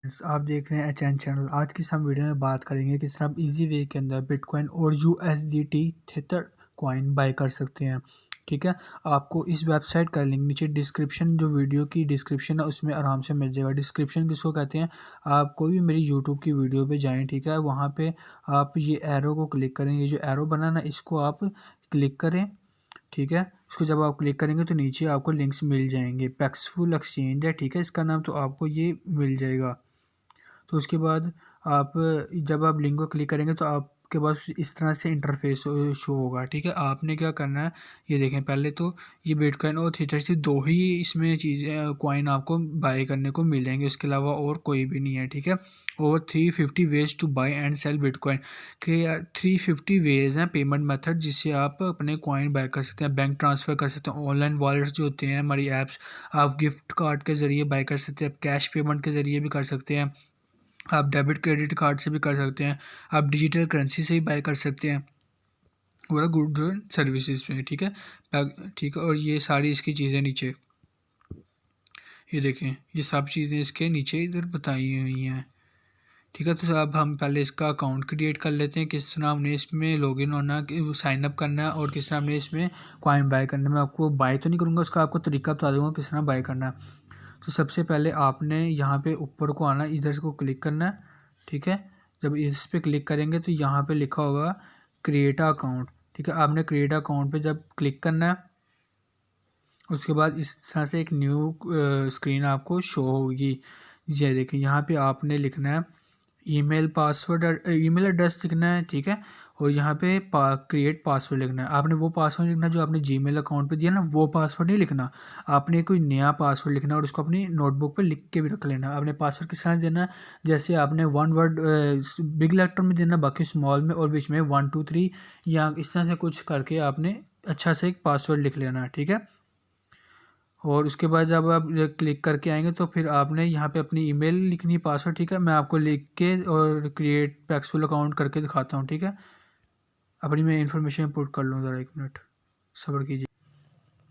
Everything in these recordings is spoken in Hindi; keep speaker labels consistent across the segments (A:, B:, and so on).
A: आप देख रहे हैं एचएन चैनल। आज की हम वीडियो में बात करेंगे किस तरह आप इजी वे के अंदर बिटकॉइन और यूएसडीटी थेथर कॉइन बाय कर सकते हैं। ठीक है, आपको इस वेबसाइट का लिंक नीचे डिस्क्रिप्शन, जो वीडियो की डिस्क्रिप्शन है उसमें आराम से मिल जाएगा। डिस्क्रिप्शन किसको कहते हैं? आप कोई भी मेरी यूट्यूब की वीडियो पे जाएं, ठीक है, वहाँ पे आप ये एरो को क्लिक करें। ये जो एरो बना ना, इसको आप क्लिक करें। ठीक है, इसको जब आप क्लिक करेंगे तो नीचे आपको लिंक्स मिल जाएंगे। पैक्सफुल एक्सचेंज है, ठीक है, इसका नाम, तो आपको ये मिल जाएगा। तो उसके बाद आप जब आप लिंक को क्लिक करेंगे तो आपके पास इस तरह से इंटरफेस शो होगा। ठीक है, आपने क्या करना है, ये देखें, पहले तो ये बिटकॉइन और थीटर से दो ही इसमें चीज़ें कॉइन आपको बाय करने को मिलेंगे, इसके अलावा और कोई भी नहीं है। ठीक है, over 350 ways to buy and sell bitcoin के 350 वेज हैं पेमेंट मेथड, जिससे आप अपने कॉइन बाय कर सकते हैं, बैंक ट्रांसफ़र कर सकते हैं, ऑनलाइन वॉलेट्स जो होते हैं हमारी ऐप्स, आप गिफ्ट कार्ड के ज़रिए बाय कर सकते हैं, आप कैश पेमेंट के ज़रिए भी कर सकते हैं, आप डेबिट क्रेडिट कार्ड से भी कर सकते हैं, आप डिजिटल करेंसी से भी बाय कर सकते हैं, और गुड सर्विसेज में। ठीक है, ठीक है, और ये सारी इसकी चीज़ें नीचे, ये देखें, ये सब चीज़ें इसके नीचे इधर बताई हुई हैं। ठीक है, तो अब हम पहले इसका अकाउंट क्रिएट कर लेते हैं, किस तरह हमने इसमें लॉगिन होना, साइन अप करना है, और किस तरह हमने इसमें कॉइन बाय करना है। मैं आपको बाय तो नहीं करूँगा, उसका आपको तरीका बता दूँगा किस तरह बाय करना है। तो सबसे पहले आपने यहाँ पे ऊपर को आना, इधर से को क्लिक करना है। ठीक है, जब इस पे क्लिक करेंगे तो यहाँ पे लिखा होगा क्रिएट अकाउंट। ठीक है, आपने क्रिएट अकाउंट पे जब क्लिक करना है, उसके बाद इस तरह से एक न्यू स्क्रीन आपको शो होगी। ये देखिए, यहाँ पे आपने लिखना है ईमेल पासवर्ड, ईमेल एड्रेस लिखना है। ठीक है, और यहाँ पे क्रिएट पासवर्ड लिखना है। आपने वो पासवर्ड लिखना है जो आपने जीमेल अकाउंट पे दिया ना, वो पासवर्ड नहीं लिखना, आपने कोई नया पासवर्ड लिखना है और उसको अपनी नोटबुक पे लिख के भी रख लेना। आपने पासवर्ड किस तरह देना है, जैसे आपने वन वर्ड बिग लेटर में देना, बाकी स्मॉल में, और बीच में 1 2 3 या इस तरह से कुछ करके आपने अच्छा से एक पासवर्ड लिख लेना है। ठीक है, और उसके बाद जब आप क्लिक करके आएंगे तो फिर आपने यहाँ पे अपनी ईमेल लिखनी है, पासवर्ड। ठीक है, मैं आपको लिख के और क्रिएट पैक्सफुल अकाउंट करके दिखाता हूँ। ठीक है, अपनी मैं इन्फॉर्मेशन पुट कर लूँ, ज़रा 1 मिनट सब्र कीजिए।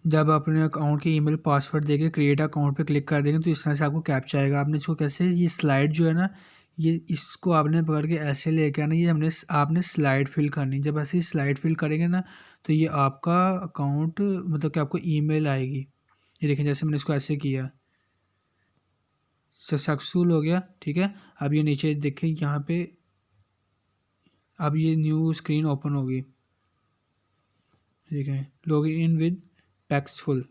A: जब अपने अकाउंट की ईमेल पासवर्ड देके क्रिएट अकाउंट पे क्लिक कर देंगे तो इस तरह से आपको कैप्चा आएगा। आपने इसको कैसे, ये स्लाइड जो है ना, ये इसको आपने पकड़ के ऐसे लेके आना, ये आपने स्लाइड फिल करनी। जब ऐसे ही स्लाइड फिल करेंगे ना, तो ये आपका अकाउंट, मतलब कि आपको ईमेल आएगी। ये देखें, जैसे मैंने इसको ऐसे किया, सक्सेसफुल हो गया। ठीक है, अब ये नीचे देखें, यहाँ पे अब ये न्यू स्क्रीन ओपन होगी। देखें, लॉग इन विद पैक्सफुल,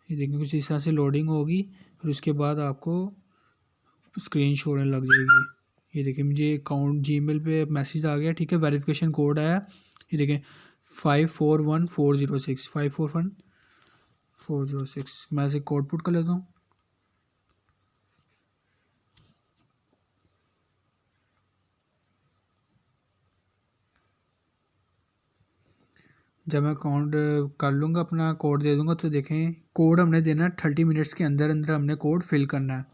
A: ये देखें कुछ इस तरह से लोडिंग होगी, फिर उसके बाद आपको स्क्रीन शो होने लग जाएगी। ये देखें, मुझे अकाउंट जीमेल पे मैसेज आ गया। ठीक है, वेरिफिकेशन कोड आया, ये देखें 541406 541406। मैं ऐसे कोड पुट कर लेता हूँ। जब मैं अकाउंट कर लूँगा, अपना कोड दे दूँगा, तो देखें कोड हमने देना है 30 मिनट्स के अंदर अंदर हमने कोड फिल करना है।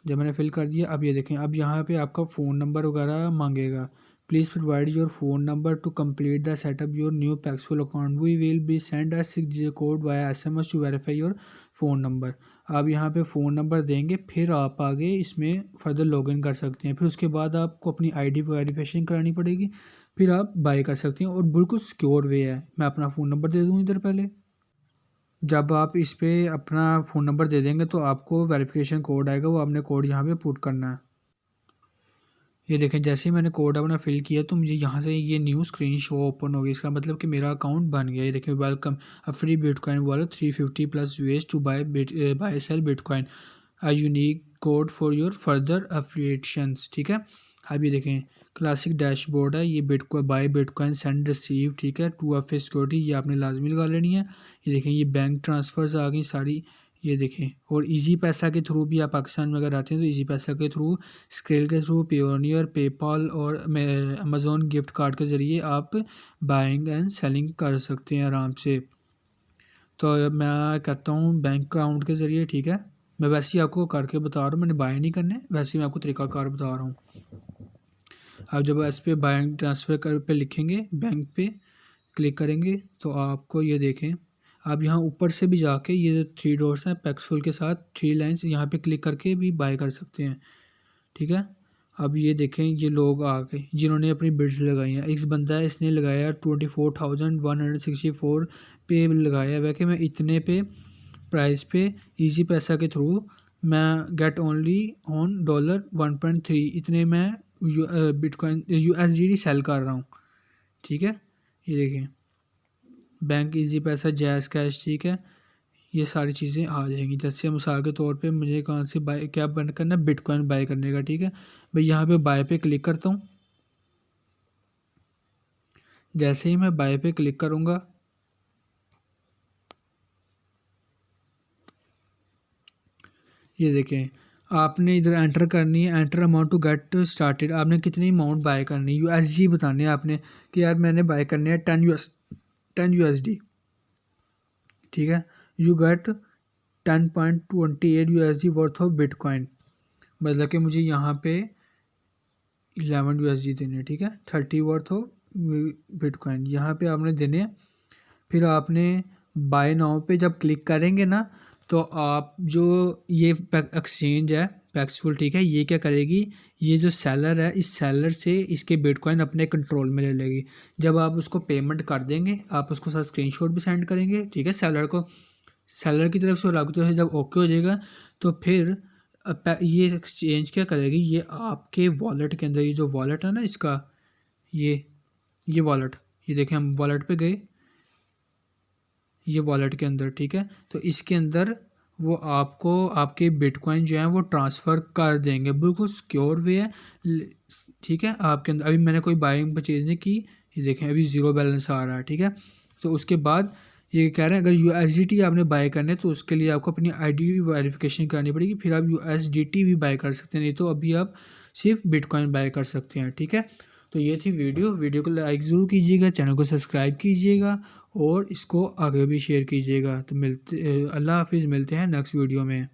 A: जब मैंने फिल कर दिया, अब ये देखें, अब यहाँ पे आपका फ़ोन नंबर वगैरह मांगेगा। Please provide your phone number to complete the setup your new Paxful account, we will be send a 6 digit code via SMS to verify your phone number. आप यहाँ पे फ़ोन नंबर देंगे, फिर आप आगे इसमें फर्दर लॉगिन कर सकते हैं। फिर उसके बाद आपको अपनी ID वेरिफिकेशन करानी पड़ेगी, फिर आप बाय कर सकते हैं, और बिल्कुल सिक्योर वे है। मैं अपना फ़ोन नंबर दे दूँ इधर पहले। जब आप इस पे अपना फ़ोन नंबर दे देंगे तो आपको वेरिफिकेशन कोड आएगा, वो आपने कोड यहाँ पे पुट करना है। ये देखें, जैसे ही मैंने कोड अपना फिल किया तो मुझे यहाँ से ये न्यू स्क्रीन शो ओपन हो गई। इसका मतलब कि मेरा अकाउंट बन गया। ये देखें, welcome a free bitcoin wallet 350+ ways to buy sell bitcoin, a unique code for your further affiliations. ठीक है, अब ये देखें, क्लासिक डैशबोर्ड है, ये bitcoin buy bitcoin send receive. ठीक है, 2FA सिक्योरिटी, ये आपने लाजमी लगा लेनी है। ये देखें, ये बैंक ट्रांसफ़र्स आ गई सारी, ये देखें, और इजी पैसा के थ्रू भी आप पाकिस्तान में अगर आते हैं तो इजी पैसा के थ्रू, स्क्रेल के थ्रू, पेयोनियर, पेपाल और अमेज़ॉन गिफ्ट कार्ड के ज़रिए आप बाइंग एंड सेलिंग कर सकते हैं आराम से। तो मैं कहता हूँ बैंक अकाउंट के ज़रिए। ठीक है, मैं वैसे ही आपको करके बता रहा हूँ, मैंने बाय नहीं करने, वैसे ही मैं आपको तरीकाकार बता रहा हूँ। अब जब इस पर बैंक ट्रांसफ़र कर पे लिखेंगे, बैंक पे क्लिक करेंगे तो आपको ये देखें, आप यहाँ ऊपर से भी जाके ये जो 3 डॉट्स हैं पैक्सफुल के साथ 3 लाइंस यहाँ पे क्लिक करके भी बाय कर सकते हैं, ठीक है। अब ये देखें ये लोग आ गए जिन्होंने अपनी बिड्स लगाई हैं। एक बंदा है इसने लगाया 24,164 पे लगाया वह कि मैं इतने पे प्राइस पे इजी पैसा के थ्रू मैं गेट ओनली ऑन $1.3 इतने मैं बिटकॉइन USDT सेल कर रहा हूँ, ठीक है। ये देखें बैंक इजी पैसा जैज़ कैश, ठीक है। ये सारी चीज़ें आ जाएंगी। जैसे मिसाल के तौर पे मुझे कहाँ से बाय क्या बंद करना है, बिटकॉइन बाय करने का, ठीक है। मैं यहाँ पे बाय पे क्लिक करता हूँ। जैसे ही मैं बाय पे क्लिक करूँगा ये देखें आपने इधर एंटर करनी है, enter amount to get started. आपने कितनी अमाउंट बाय करनी है USD बतानी है आपने कि यार मैंने बाय करनी है 10 USD, ठीक है। You get 10.28 USD worth of bitcoin, मतलब कि मुझे यहाँ पे 11 USD देने, ठीक है। 30 वर्थ ऑफ बिटकॉइन यहाँ पे आपने देने। फिर आपने बाय नाउ पे जब क्लिक करेंगे ना तो आप जो ये एक्सचेंज है पैक्सफुल, ठीक है, ये क्या करेगी, ये जो सेलर है इस सेलर से इसके बिटकॉइन अपने कंट्रोल में ले लेगी। जब आप उसको पेमेंट कर देंगे आप उसको साथ स्क्रीनशॉट भी सेंड करेंगे, ठीक है, सेलर को, सेलर की तरफ से लागू है। जब ओके हो जाएगा तो फिर ये एक्सचेंज क्या करेगी, ये आपके वॉलेट के अंदर, ये जो वॉलेट है ना इसका, ये वॉलेट, ये देखें हम वॉलेट पे गए, ये वॉलेट के अंदर, ठीक है, तो इसके अंदर वो आपको आपके बिटकॉइन जो है वो ट्रांसफ़र कर देंगे, बिल्कुल सिक्योर वे है, ठीक है। आपके अंदर अभी मैंने कोई बाइंग परचेज नहीं की, ये देखें अभी ज़ीरो बैलेंस आ रहा है, ठीक है। तो उसके बाद ये कह रहे हैं अगर USDT आपने बाय करने तो उसके लिए आपको अपनी ID वेरिफिकेशन करनी पड़ेगी, फिर आप USDT भी बाय कर सकते हैं, नहीं तो अभी आप सिर्फ बिटकॉइन बाय कर सकते हैं, ठीक है। तो ये थी वीडियो को लाइक ज़रूर कीजिएगा, चैनल को सब्सक्राइब कीजिएगा और इसको आगे भी शेयर कीजिएगा। तो अल्लाह हाफिज़, मिलते हैं नेक्स्ट वीडियो में।